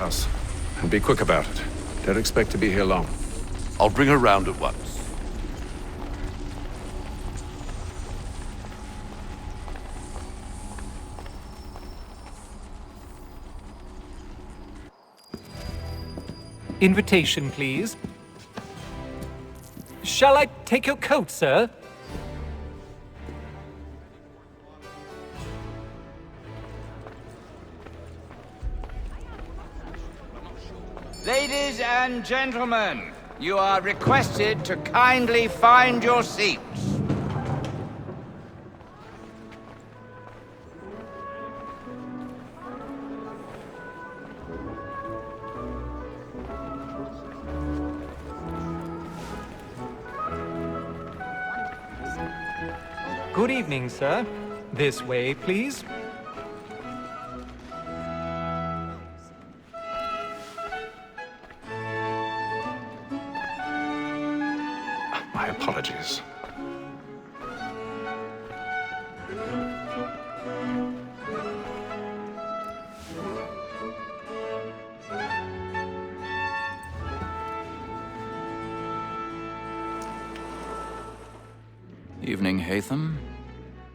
House. And be quick about it. Don't expect to be here long. I'll bring her round at once. Invitation, please. Shall I take your coat, sir? Ladies and gentlemen, you are requested to kindly find your seats. Good evening, sir. This way, please. My apologies. Evening, Hatham.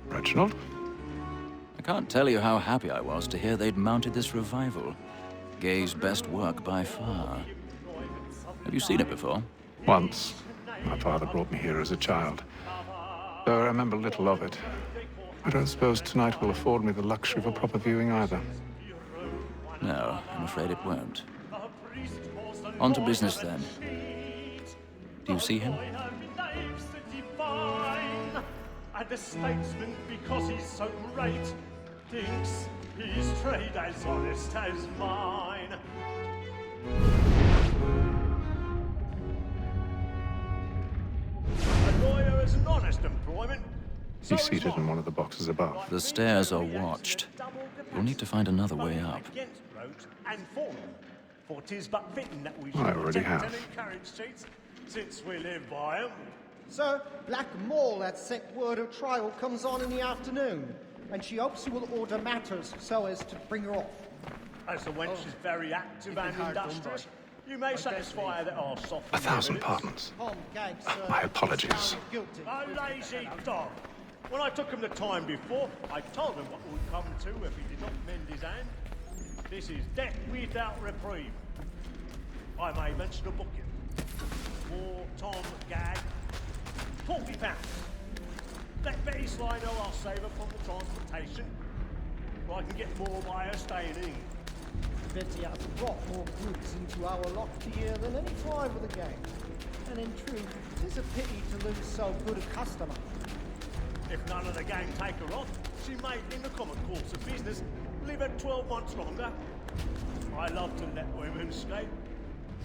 Reginald? I can't tell you how happy I was to hear they'd mounted this revival. Gay's best work by far. Have you seen it before? Once. My father brought me here as a child. Though I remember little of it. I don't suppose tonight will afford me the luxury of a proper viewing either. No, I'm afraid it won't. On to business then. Do you see him? And the statesman, because he's so great, thinks his trade as honest as mine. A lawyer is an honest employment. He's seated in one of the boxes above. The stairs are watched. You'll need to find another way up. I already have. Since we live by 'em. Sir, Black Mole had sent word her trial comes on in the afternoon, and she hopes you will order matters so as to bring her off. As the wench is very active and industrious, you may satisfy that our soft. 1,000 pardons. My apologies. A lazy dog. When I took him the time before, I told him what would come to if he did not mend his hand. This is death without reprieve. I may mention a booking. For Tom Gag, £40. Let Betty Sly know I'll save her from the transportation. Or I can get more by her staying in. Betty has brought more goods into our loft here than any driver of the gang. And in truth, it is a pity to lose so good a customer. If none of the gang take her off, she may, in the common course of business, live at 12 months longer. I love to let women skate.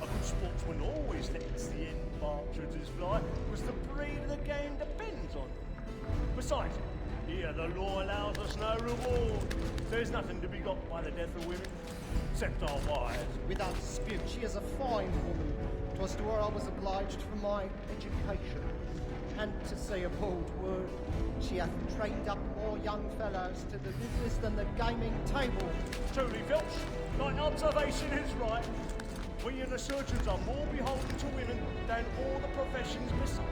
A good sportsman always lets the end partridges fly, because the breed of the game depends on them. Besides, here the law allows us no reward. There's nothing to be got by the death of women, except our wives. Without dispute, she is a fine woman. 'Twas to her I was obliged for my education. And to say a bold word, she hath trained up more young fellows to the business than the gaming table. Truly, Filch, thine observation is right. We and the surgeons are more beholden to women than all the professions besides.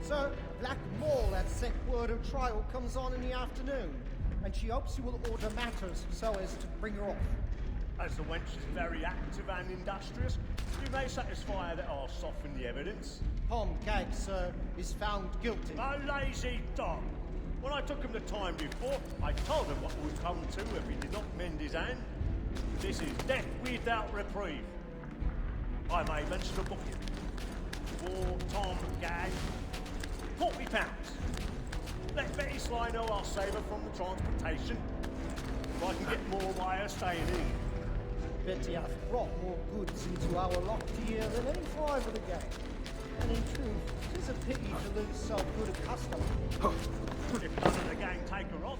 Sir, Black Mole had sent word her trial comes on in the afternoon, and she hopes you will order matters so as to bring her off. As the wench is very active and industrious, you may satisfy her that I'll soften the evidence. Tom Gag, sir, is found guilty. A lazy dog. When I took him the time before, I told him what would come to if he did not mend his hand. This is death without reprieve. I may mention a booking. For Tom Gag, £40. Let Betty Sly know I'll save her from the transportation. Or I can get more by her staying in. Betty hath brought more goods into our loft here than any driver of the gang. And in truth, it is a pity to lose so good a customer. If none of the gang take her off.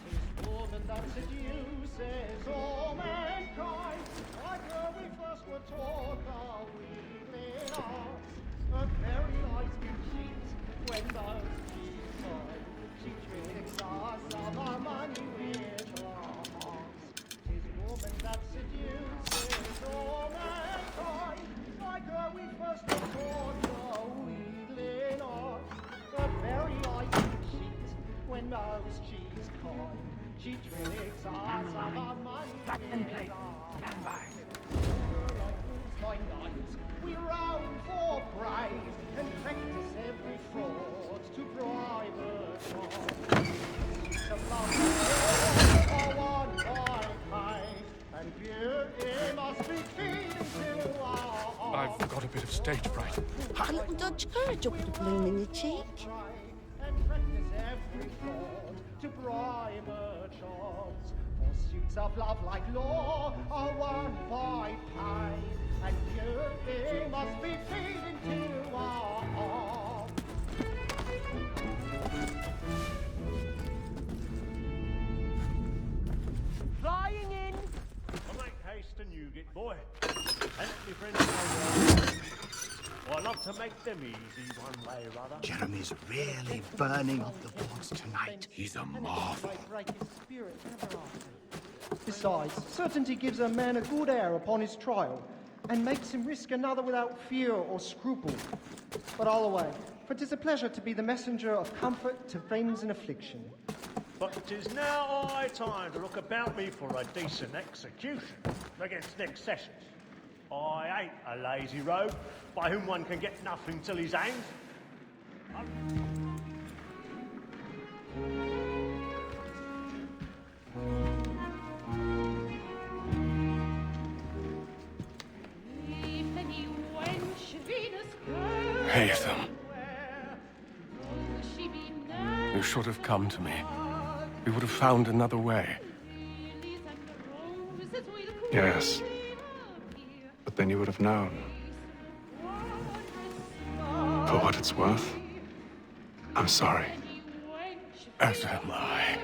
Tis woman that seduces all mankind, like her we first were taught our weakling arts. A very nice good sheet when those she tricks us of our mind. is kind. She tricks us of our money. Back and play. Stand by. By night, we roam for praise and practice every fraud to bribe a child. Of love are won by pay, and beauty must be feeding to our heart. I've got a bit of stage fright. A little Dutch courage up the bloom in your cheek. And practice every fraud to bribe a chance. Pursuits of love like law are won by pay, and beauty must be feeding to our heart. Flying in! I make haste and you get, boy. And let me friends know. I love to make them easy one way or other. Jeremy's really burning off the boards tonight. He's a marvel. Besides, certainty gives a man a good air upon his trial, and makes him risk another without fear or scruple. But all away, for 'tis a pleasure to be the messenger of comfort to friends in affliction. But 'tis now high time to look about me for a decent execution against next sessions. I ain't a lazy rogue by whom one can get nothing till he's hanged. Haytham. You should have come to me. We would have found another way. Yes. But then you would have known. For what it's worth, I'm sorry. As am I.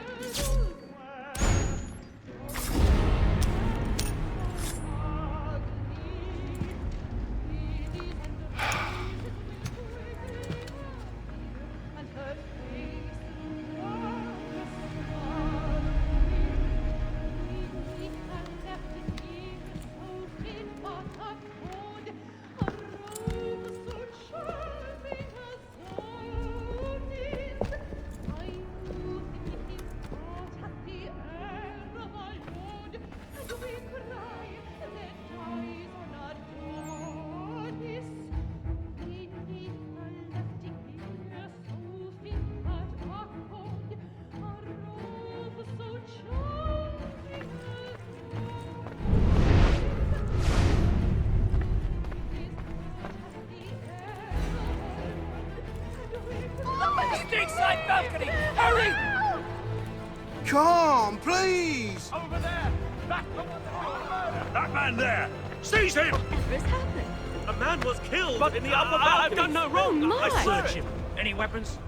Stateside balcony! Hurry! Come, please! Over there! Back from That man there! Seize him! Whatever's happened? A man was killed in the upper balcony. I've done no wrong. Oh, I my. search him. Any weapons?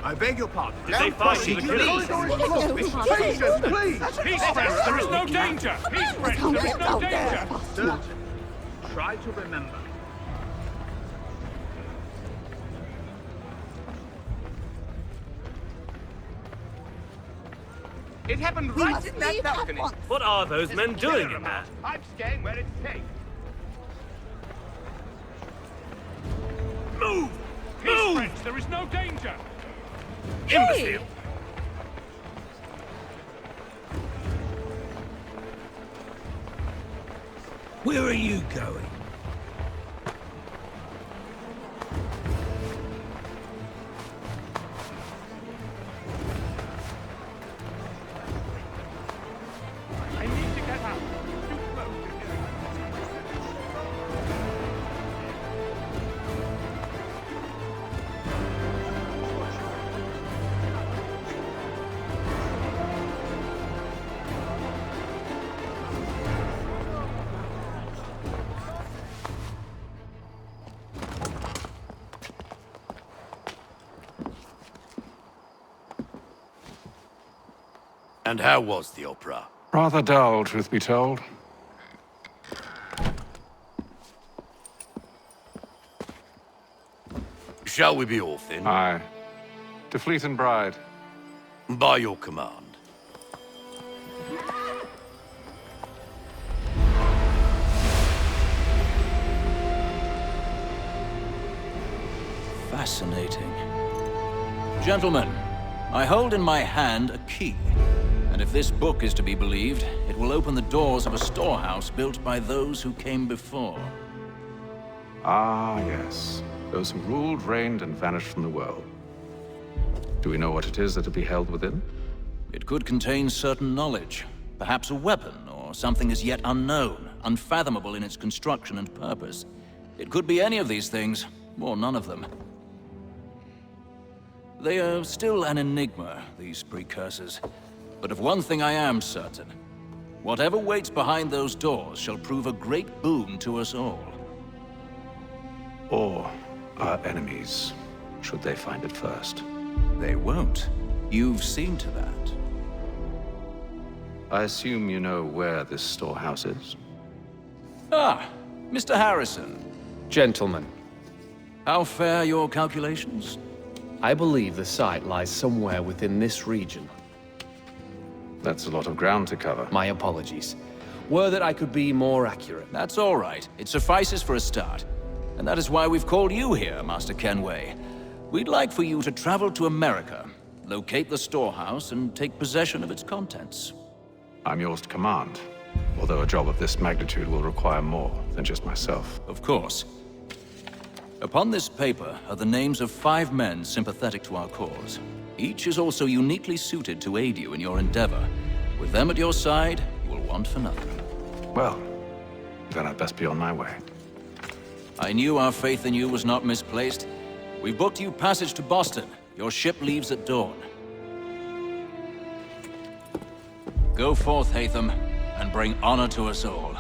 I beg your pardon. Did they find the killer? Patience, please! Peace, friends. There is no danger. Peace, friends. Can't There is get no out there danger. fast enough. Sturgeon, try to remember. It happened We right must in that leave at balcony. once. What are those men doing in there? I'm staying where it's safe. Move! Peace, friends, there is no danger! Imbecile! Where are you going? I need to get out. Too close to getting And how was the opera? Rather dull, truth be told. Shall we be off then? Aye. To Fleet and Bride. By your command. Fascinating. Gentlemen, I hold in my hand a key. And if this book is to be believed, it will open the doors of a storehouse built by those who came before. Ah, yes. Those who ruled, reigned, and vanished from the world. Do we know what it is that will be held within? It could contain certain knowledge. Perhaps a weapon, or something as yet unknown, unfathomable in its construction and purpose. It could be any of these things, or none of them. They are still an enigma, these precursors. But of one thing I am certain. Whatever waits behind those doors shall prove a great boon to us all. Or our enemies, should they find it first. They won't. You've seen to that. I assume you know where this storehouse is? Ah, Mr. Harrison. Gentlemen, How fare your calculations? I believe the site lies somewhere within this region. That's a lot of ground to cover. My apologies. Were that I could be more accurate. That's all right. It suffices for a start. And that is why we've called you here, Master Kenway. We'd like for you to travel to America, locate the storehouse, and take possession of its contents. I'm yours to command, although a job of this magnitude will require more than just myself. Of course. Upon this paper are the names of 5 men sympathetic to our cause. Each is also uniquely suited to aid you in your endeavor. With them at your side, you will want for nothing. Well, then I'd best be on my way. I knew our faith in you was not misplaced. We've booked you passage to Boston. Your ship leaves at dawn. Go forth, Hatham, and bring honor to us all.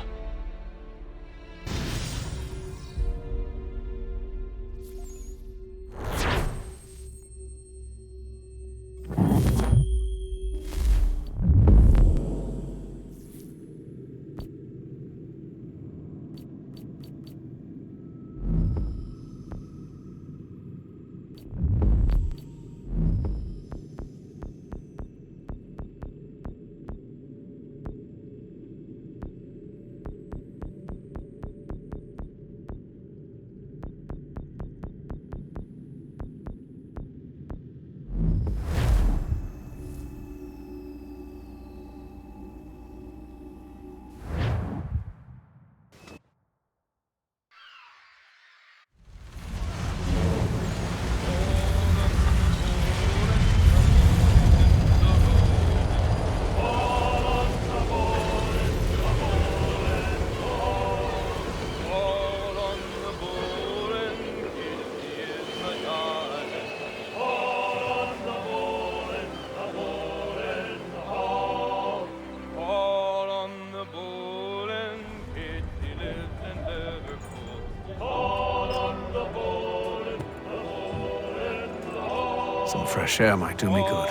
Some fresh air might do me good.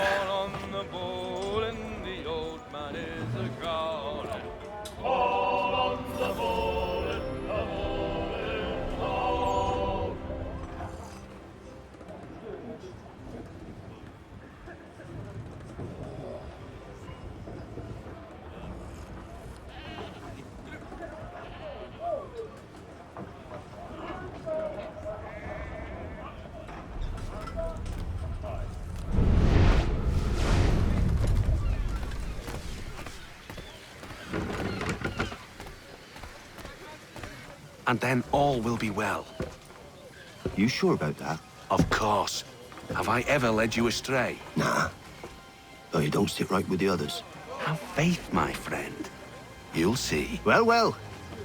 And then all will be well. You sure about that? Of course. Have I ever led you astray? Nah. Though you don't sit right with the others. Have faith, my friend. You'll see. Well, well.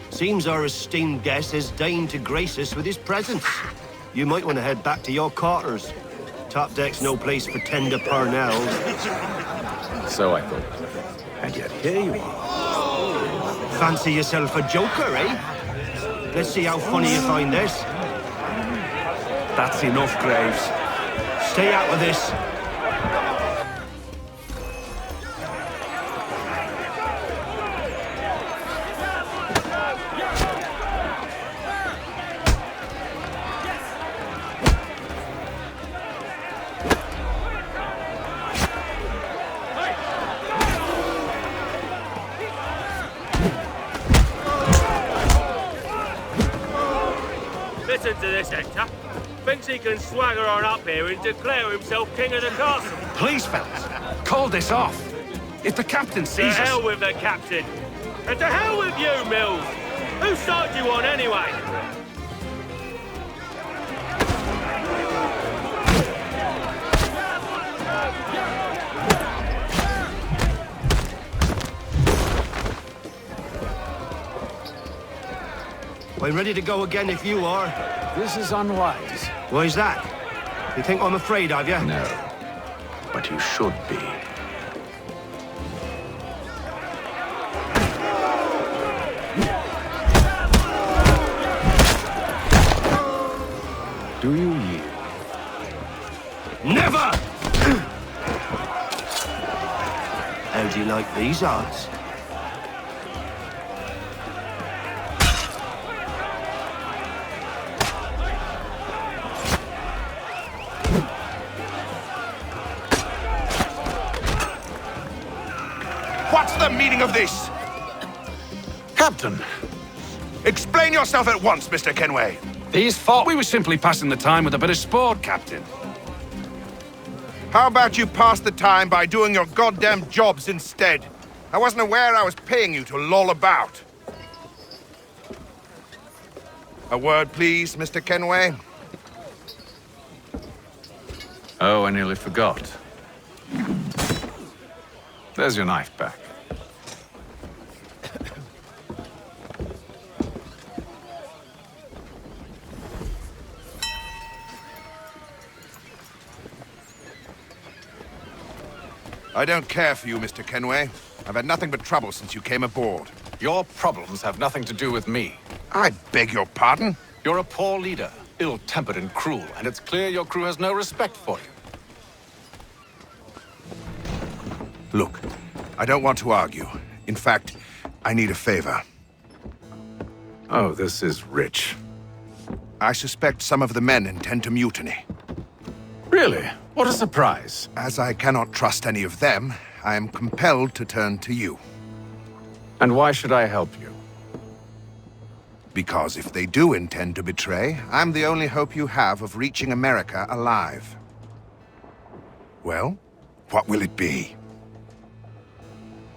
Seems our esteemed guest has deigned to grace us with his presence. You might want to head back to your quarters. Top deck's no place for tender parnells. So I thought. And yet here you are. Fancy yourself a joker, eh? Let's see how funny you find this. That's enough, Graves. Stay out of this. Listen to this, Hector. Thinks he can swagger on up here and declare himself king of the castle. Please, fellas, call this off. If the captain To sees us... hell with the captain. And to hell with you, Mills. Whose side you on, anyway? I'm ready to go again if you are. This is unwise. Why's that? You think I'm afraid of you? No, but you should be. Do you yield? Never! How do you like these odds? What's the meaning of this? Captain! Explain yourself at once, Mr. Kenway. These thought we were simply passing the time with a bit of sport, Captain. How about you pass the time by doing your goddamn jobs instead? I wasn't aware I was paying you to loll about. A word, please, Mr. Kenway. Oh, I nearly forgot. There's your knife back. I don't care for you, Mr. Kenway. I've had nothing but trouble since you came aboard. Your problems have nothing to do with me. I beg your pardon? You're a poor leader, ill-tempered and cruel, and it's clear your crew has no respect for you. Look, I don't want to argue. In fact, I need a favor. Oh, this is rich. I suspect some of the men intend to mutiny. Really? What a surprise. As I cannot trust any of them, I am compelled to turn to you. And why should I help you? Because if they do intend to betray, I'm the only hope you have of reaching America alive. Well, what will it be?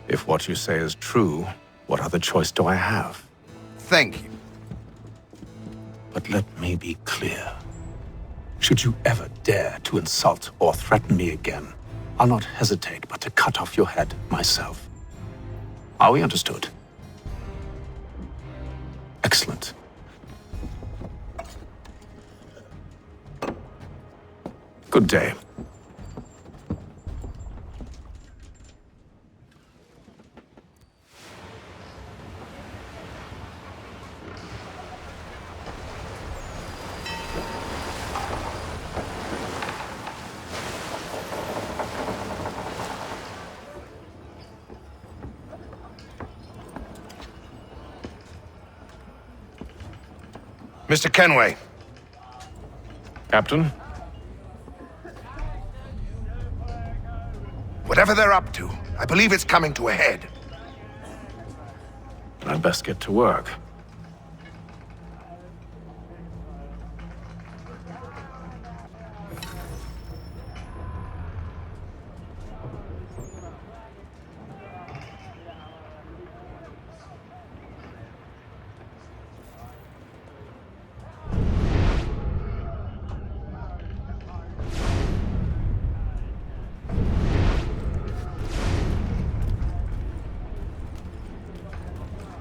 If what you say is true, what other choice do I have? Thank you. But let me be clear. Should you ever dare to insult or threaten me again, I'll not hesitate but to cut off your head myself. Are we understood? Excellent. Good day. Mr. Kenway. Captain? Whatever they're up to, I believe it's coming to a head. I'd best get to work.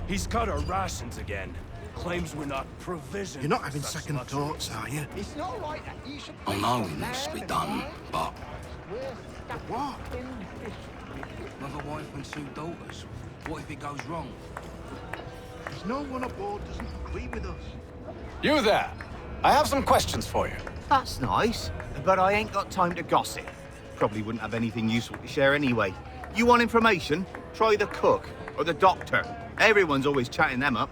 He's cut our rations again. Claims we're not provisioned. You're not having second thoughts, are you? It's not right that you should... I know it needs to be done, but... What? With a wife and 2 daughters, what if it goes wrong? There's no one aboard doesn't agree with us. You there! I have some questions for you. That's nice, but I ain't got time to gossip. Probably wouldn't have anything useful to share anyway. You want information? Try the cook or the doctor. Everyone's always chatting them up.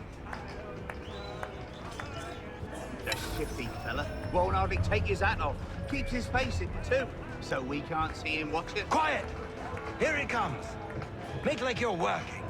The shifty fella won't hardly take his hat off. Keeps his face in too, so we can't see him watching. Quiet! Here he comes. Make like you're working.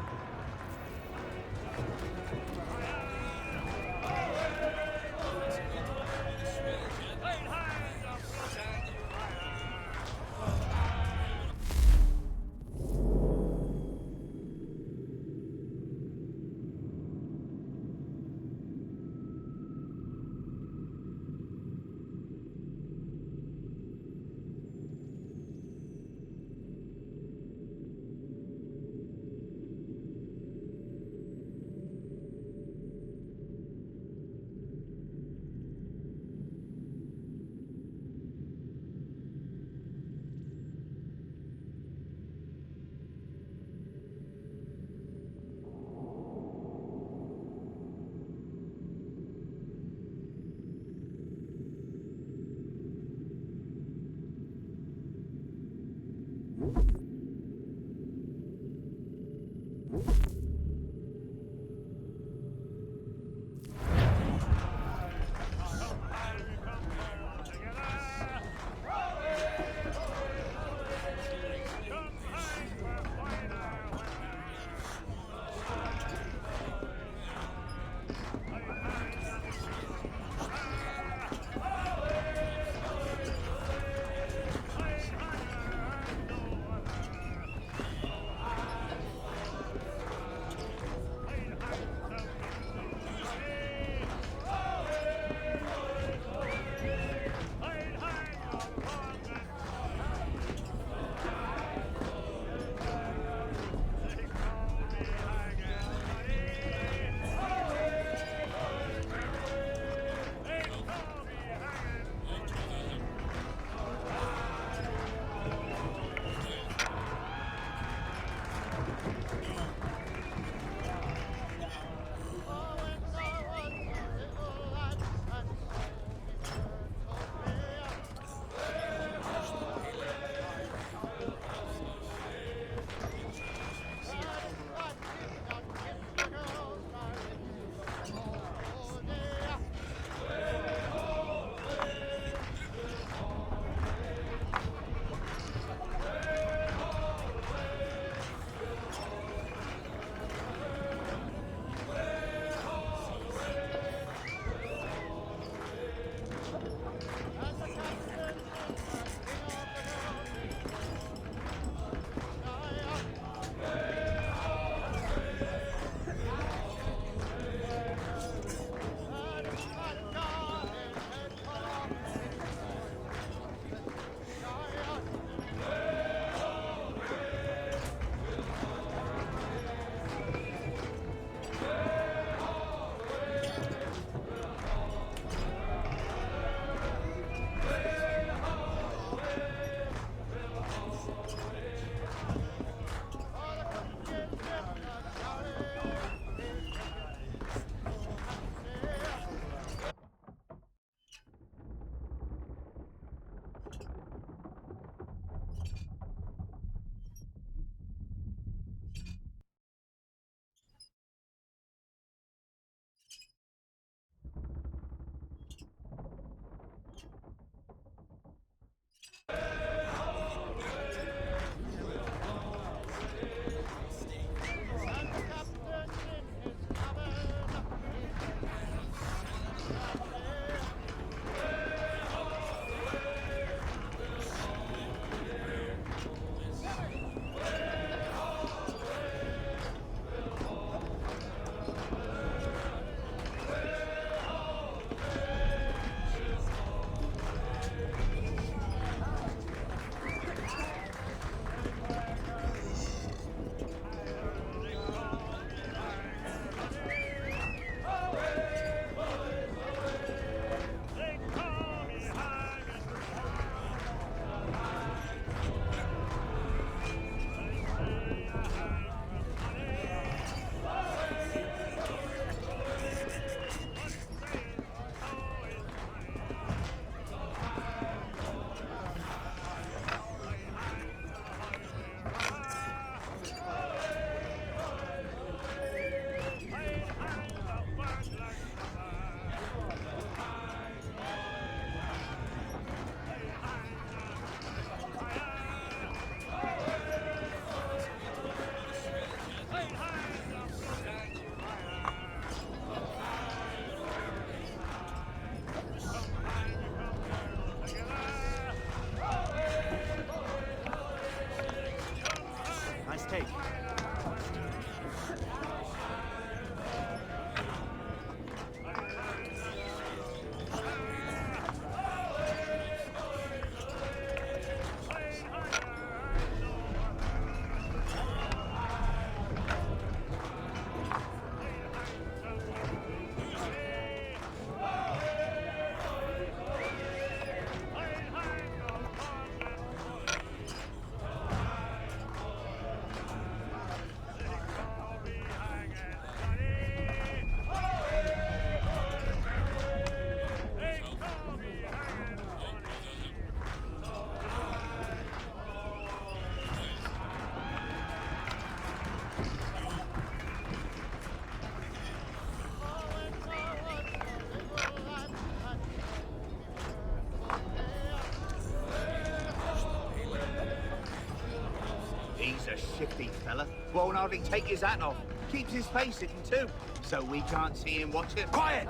shifty fella. Won't hardly take his hat off. Keeps his face hidden too, so we can't see him watching. Quiet!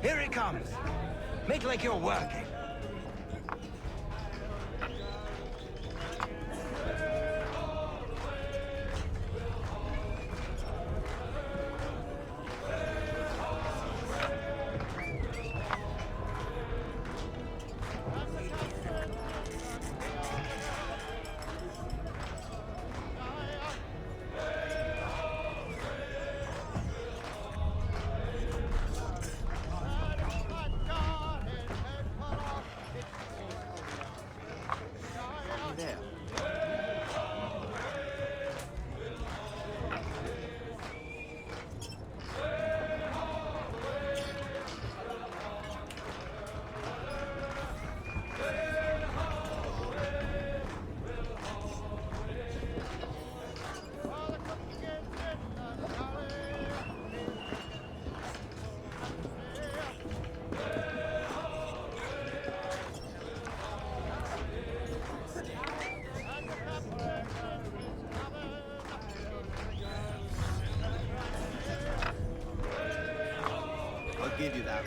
Here he comes. Make like you're working. I'll give you that.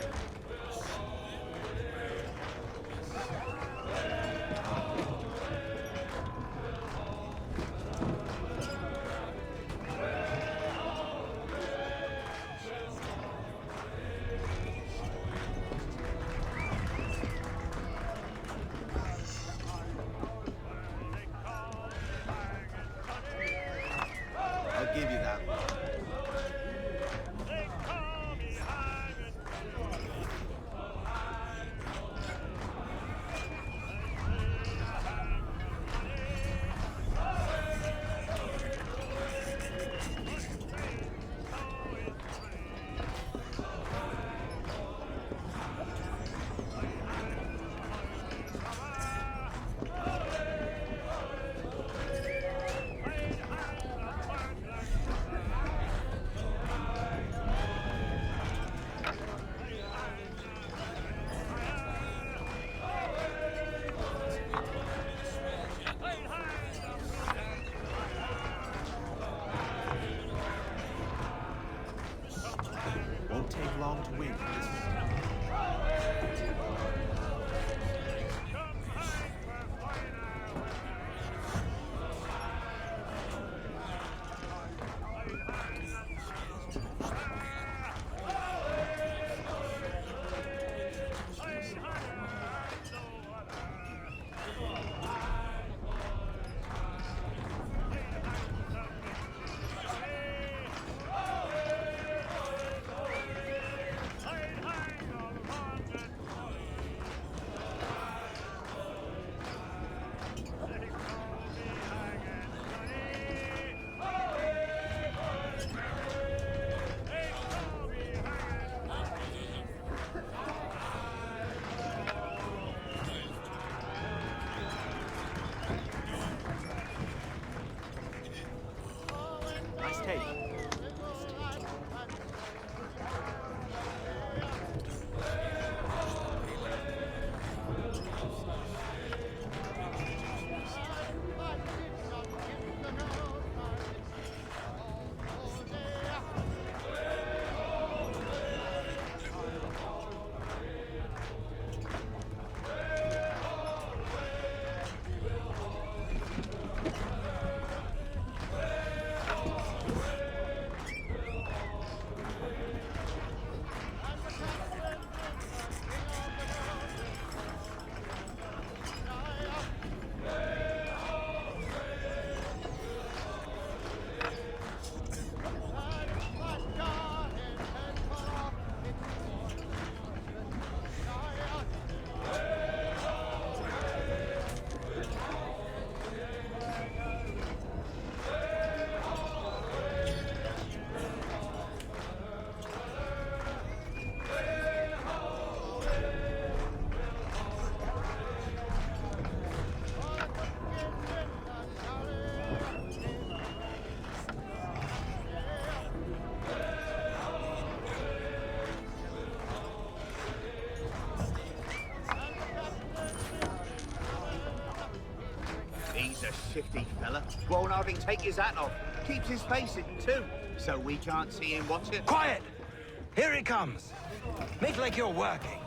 I'll give you that. He's a shifty fella. Won't hardly take his hat off. Keeps his face hidden too, so we can't see him watching. Quiet! Here he comes. Make like you're working.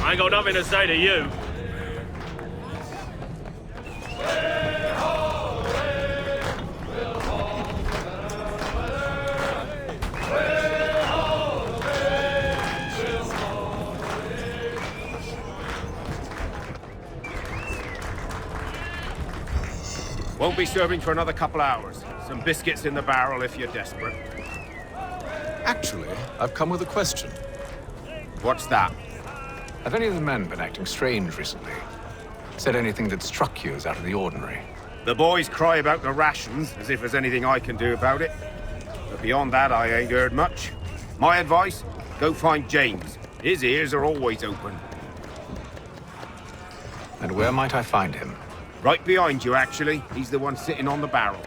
I ain't got nothing to say to you. Won't be serving for another couple hours. Some biscuits in the barrel if you're desperate. Actually, I've come with a question. What's that? Have any of the men been acting strange recently? Said anything that struck you as out of the ordinary? The boys cry about the rations, as if there's anything I can do about it. But beyond that, I ain't heard much. My advice, go find James. His ears are always open. And where might I find him? Right behind you, actually. He's the one sitting on the barrel.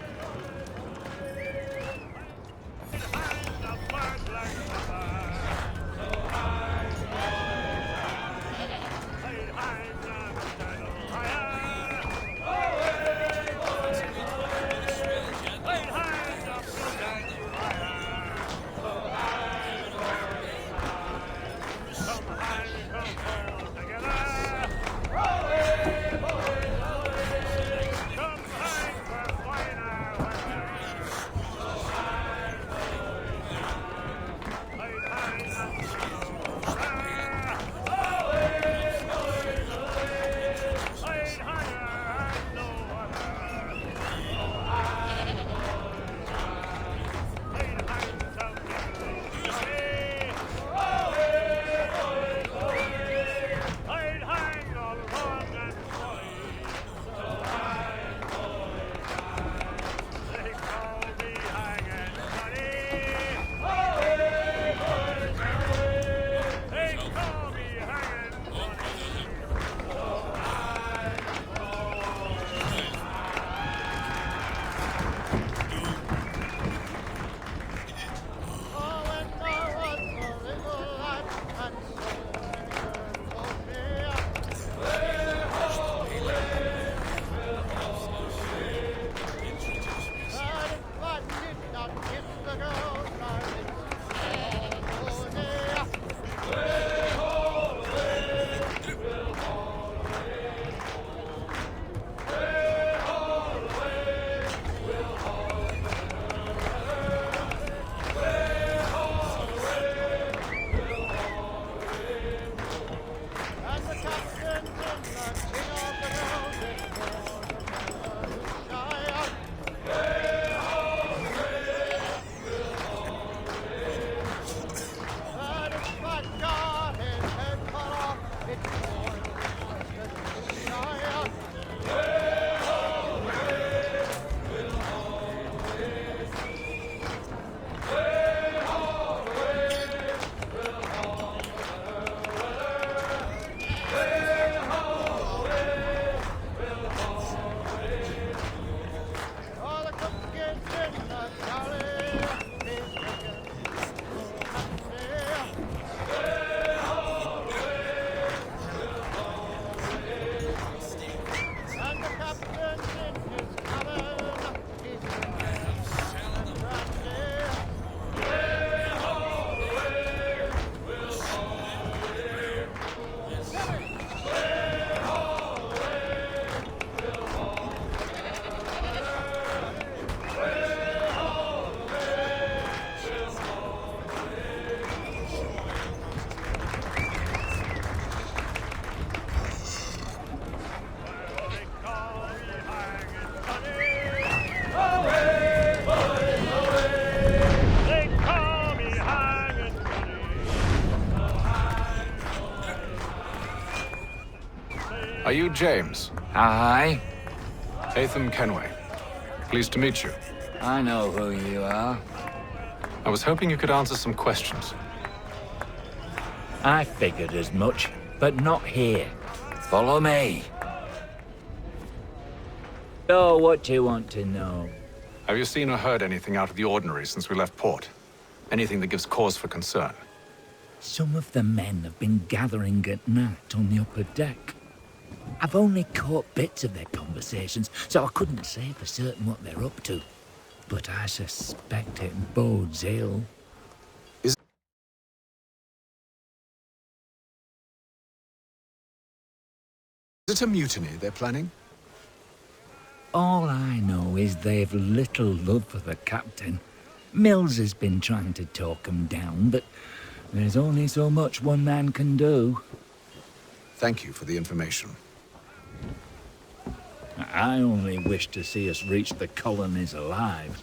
Are you James? Aye. Atham Kenway. Pleased to meet you. I know who you are. I was hoping you could answer some questions. I figured as much, but not here. Follow me. So, what do you want to know? Have you seen or heard anything out of the ordinary since we left port? Anything that gives cause for concern? Some of the men have been gathering at night on the upper deck. I've only caught bits of their conversations, so I couldn't say for certain what they're up to. But I suspect it bodes ill. Is it a mutiny they're planning? All I know is they've little love for the captain. Mills has been trying to talk 'em down, but there's only so much one man can do. Thank you for the information. I only wish to see us reach the colonies alive.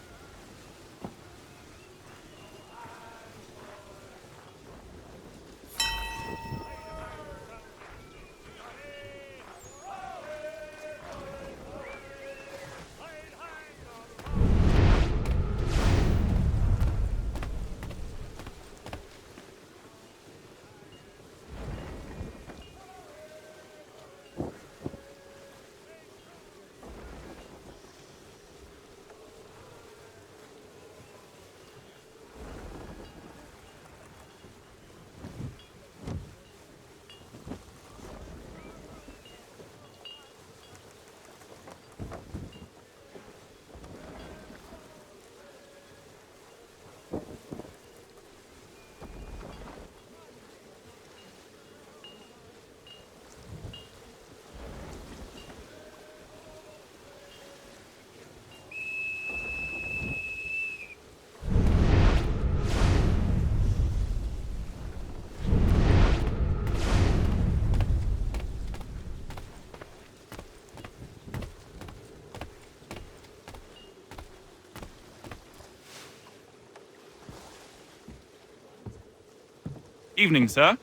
Evening, sir.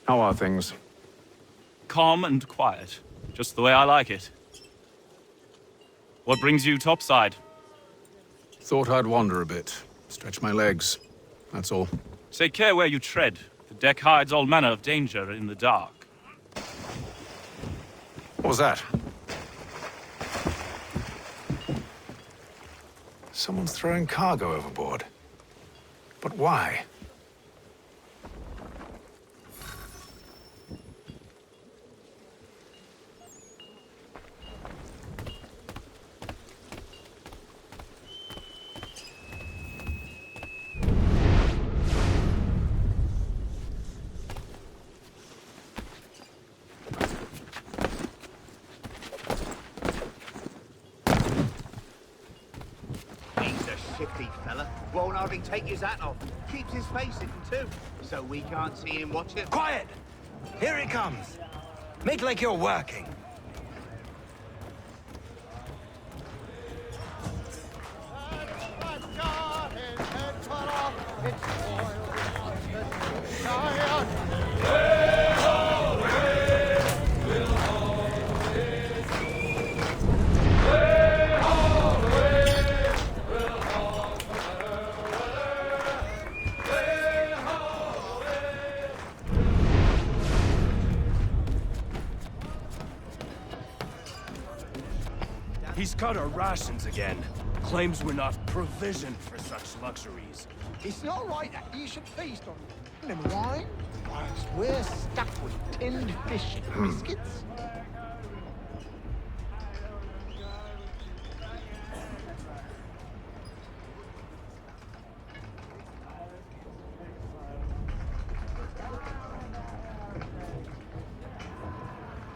How are things? Calm and quiet. Just the way I like it. What brings you topside? Thought I'd wander a bit. Stretch my legs. That's all. Take care where you tread. The deck hides all manner of danger in the dark. What was that? Someone's throwing cargo overboard. But why? Shifty fella. Won't hardly take his hat off. Keeps his face hidden too, so we can't see him watch it. Quiet! Here he comes. Make like you're working. He's cut our rations again. Claims we're not provisioned for such luxuries. It's not right that you should feast on lemon wine, whilst we're stuck with tinned fish and biscuits.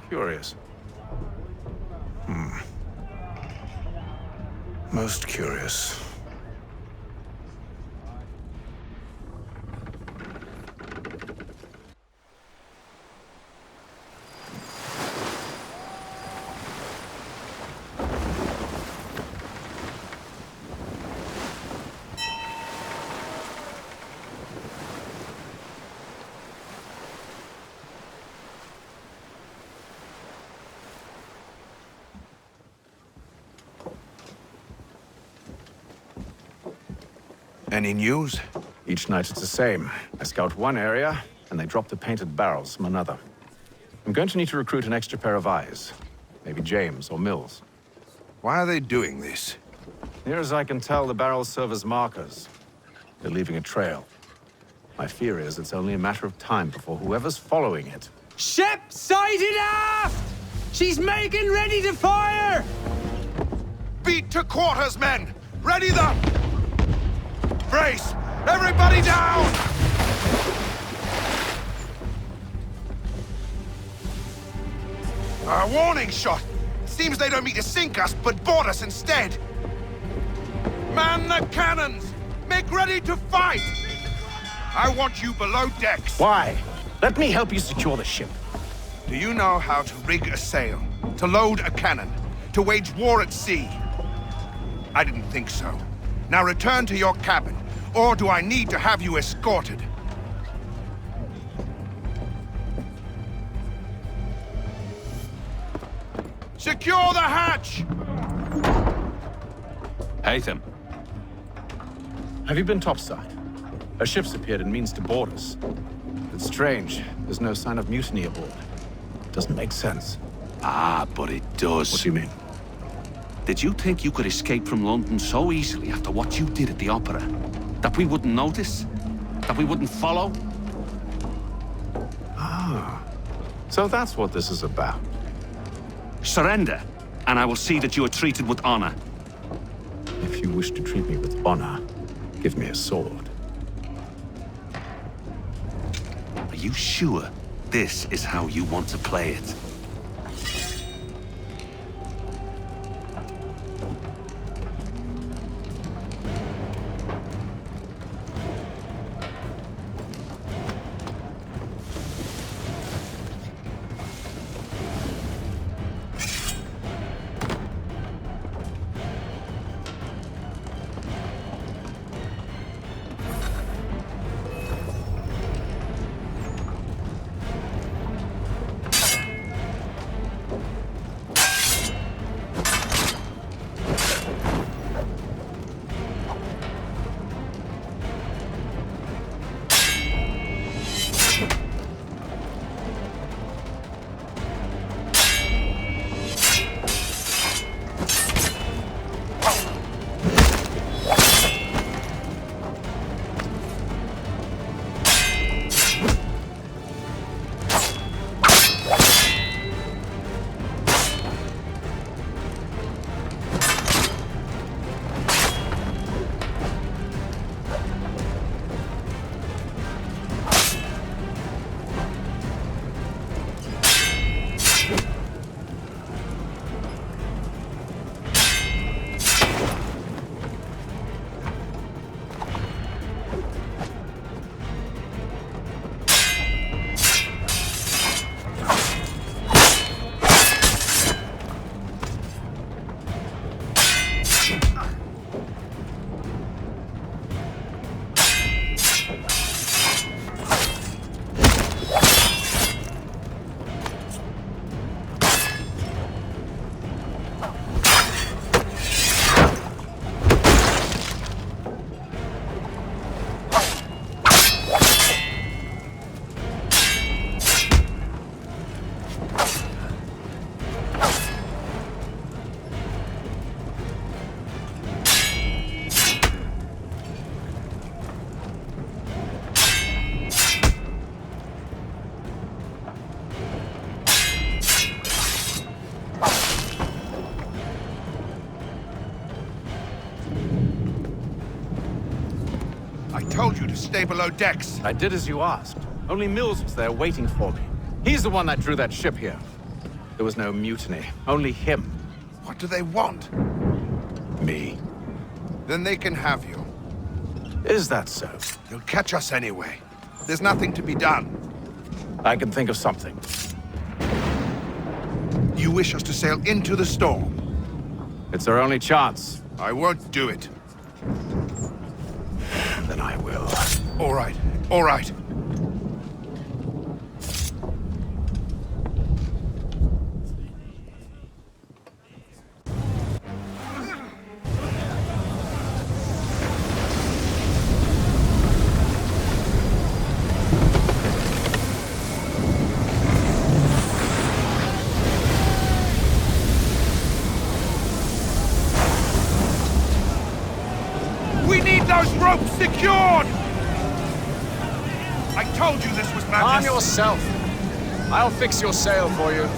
Curious. Most curious. Any news? Each night it's the same. I scout one area, and they drop the painted barrels from another. I'm going to need to recruit an extra pair of eyes. Maybe James or Mills. Why are they doing this? Near as I can tell, the barrels serve as markers. They're leaving a trail. My fear is it's only a matter of time before whoever's following it... Ship sighted aft! She's making ready to fire! Beat to quarters, men! Ready the... Brace! Everybody down! A warning shot! Seems they don't mean to sink us, but board us instead! Man the cannons! Make ready to fight! I want you below decks! Why? Let me help you secure the ship. Do you know how to rig a sail, to load a cannon, to wage war at sea? I didn't think so. Now return to your cabin, or do I need to have you escorted? Secure the hatch! Haytham. Have you been topside? A ship's appeared and means to board us. It's strange. There's no sign of mutiny aboard. Doesn't make sense. Ah, but it does. What do you mean? Did you think you could escape from London so easily after what you did at the opera? That we wouldn't notice? That we wouldn't follow? Ah. So that's what this is about. Surrender, and I will see that you are treated with honor. If you wish to treat me with honor, give me a sword. Are you sure this is how you want to play it? Told you to stay below decks. I did as you asked. Only Mills was there waiting for me. He's the one that drew that ship here. There was no mutiny, only him. What do they want? Me. Then they can have you. Is that so? You'll catch us anyway. There's nothing to be done. I can think of something. You wish us to sail into the storm? It's our only chance. I won't do it. Then I will. All right, all right. We need those ropes secured! I told you this was madness. Arm yourself. I'll fix your sail for you.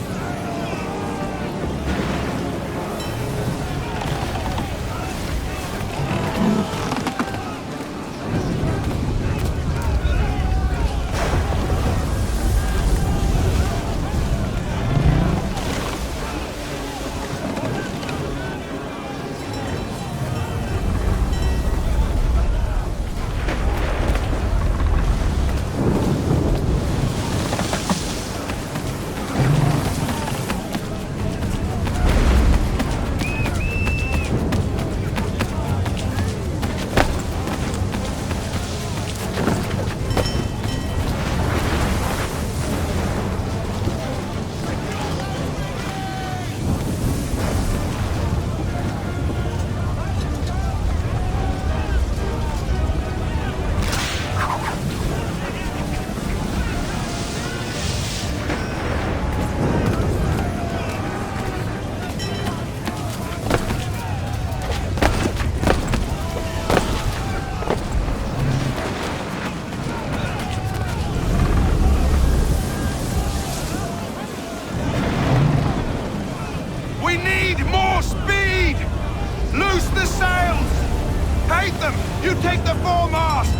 You take the foremast!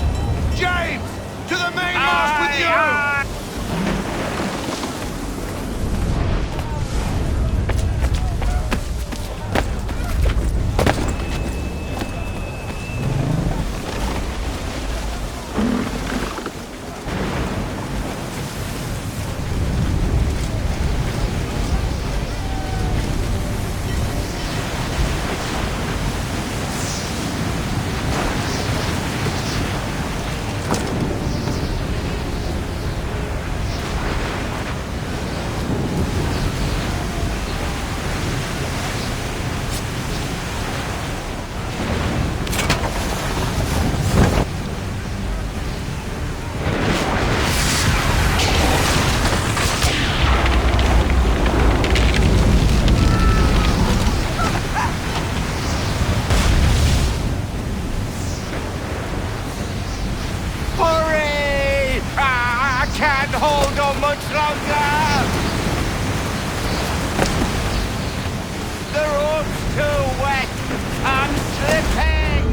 James! To the mainmast with you! Hurry! I can't hold on much longer! The rope's too wet! I'm slipping!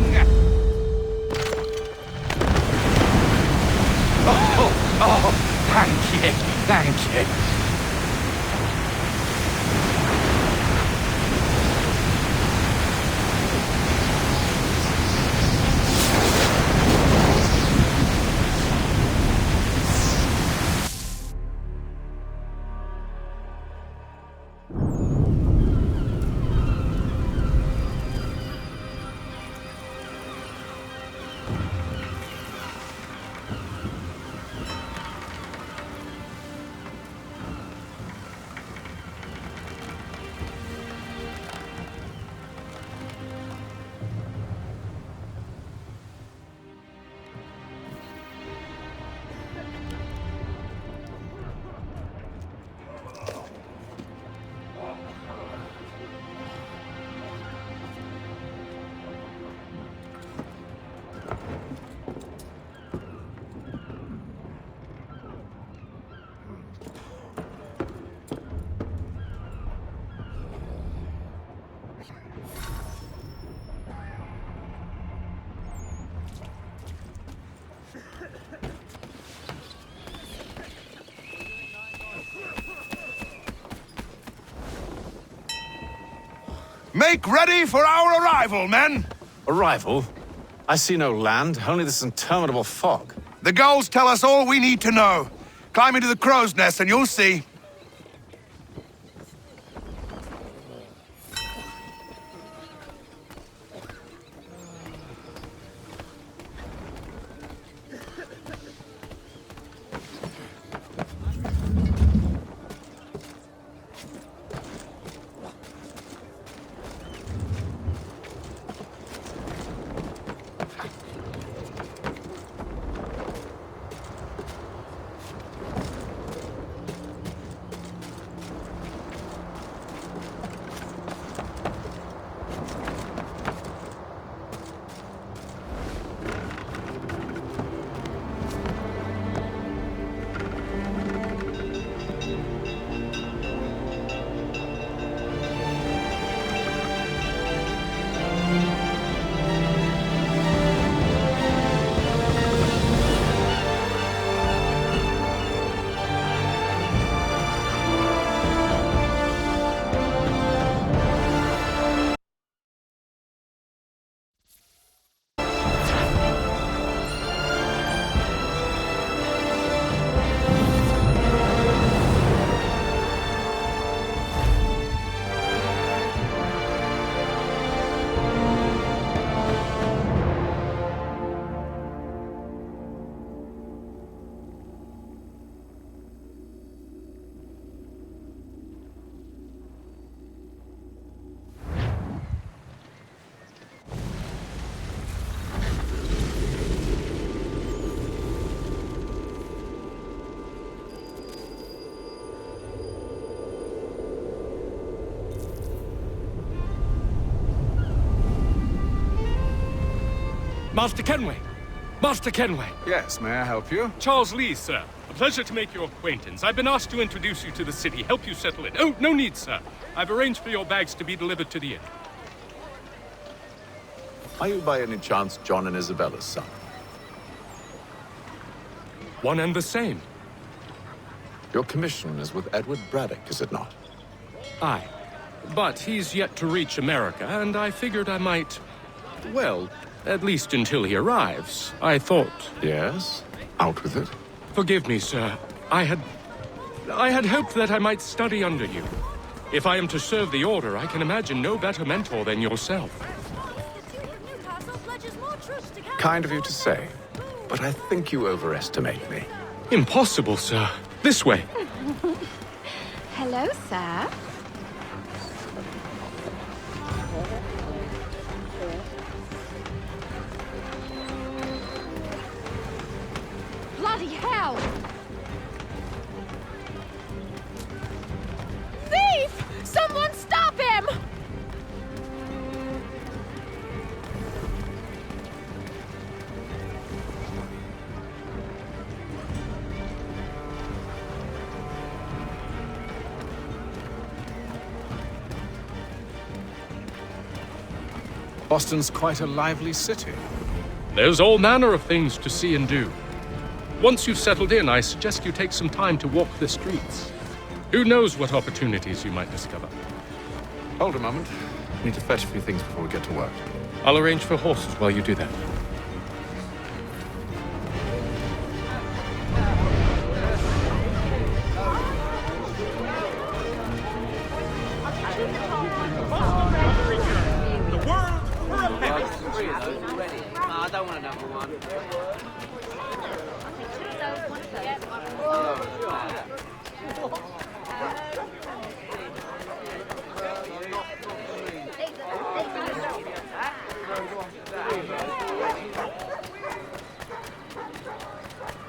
Oh, thank you. Make ready for our arrival, men! Arrival? I see no land, only this interminable fog. The gulls tell us all we need to know. Climb into the crow's nest and you'll see. Master Kenway! Master Kenway! Yes, may I help you? Charles Lee, sir. A pleasure to make your acquaintance. I've been asked to introduce you to the city, help you settle in. Oh, no need, sir. I've arranged for your bags to be delivered to the inn. Are you by any chance John and Isabella's son? One and the same. Your commission is with Edward Braddock, is it not? Aye. But he's yet to reach America, and I figured I might... Well, at least until he arrives, I thought... Yes? Out with it. Forgive me, sir. I had hoped that I might study under you. If I am to serve the Order, I can imagine no better mentor than yourself. Kind of you to say, but I think you overestimate me. Impossible, sir. This way. Hello, sir. Bloody hell! Thief! Someone stop him! Boston's quite a lively city. There's all manner of things to see and do. Once you've settled in, I suggest you take some time to walk the streets. Who knows what opportunities you might discover. Hold a moment. I need to fetch a few things before we get to work. I'll arrange for horses while you do that. I don't want another one.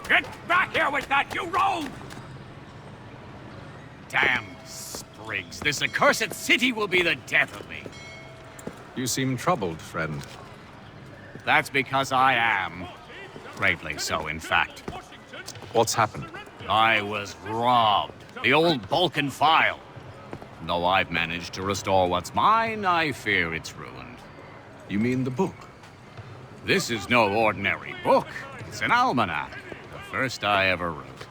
Get back here with that, you rogue! Damn sprigs. This accursed city will be the death of me. You seem troubled, friend. That's because I am. Greatly so, in fact. What's happened? I was robbed. The old Balkan file. Though I've managed to restore what's mine, I fear it's ruined. You mean the book? This is no ordinary book. It's an almanac. The first I ever wrote.